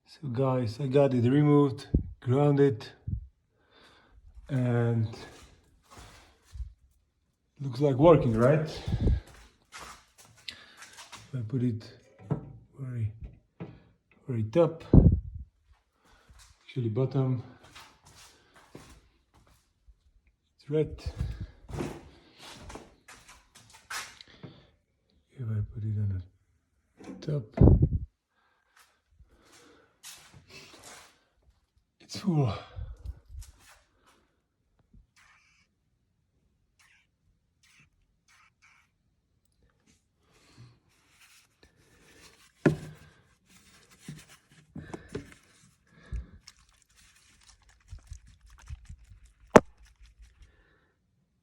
So guys, I got it removed, grounded, and looks like working, right? If I put it very top, actually bottom, it's red. If I put it on the top, it's full.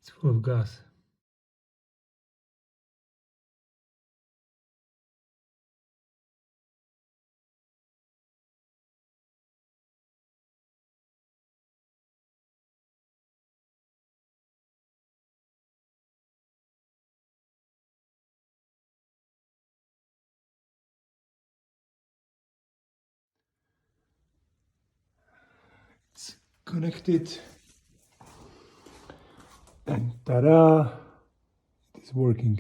It's full of gas. It's connected, and ta-da, it is working.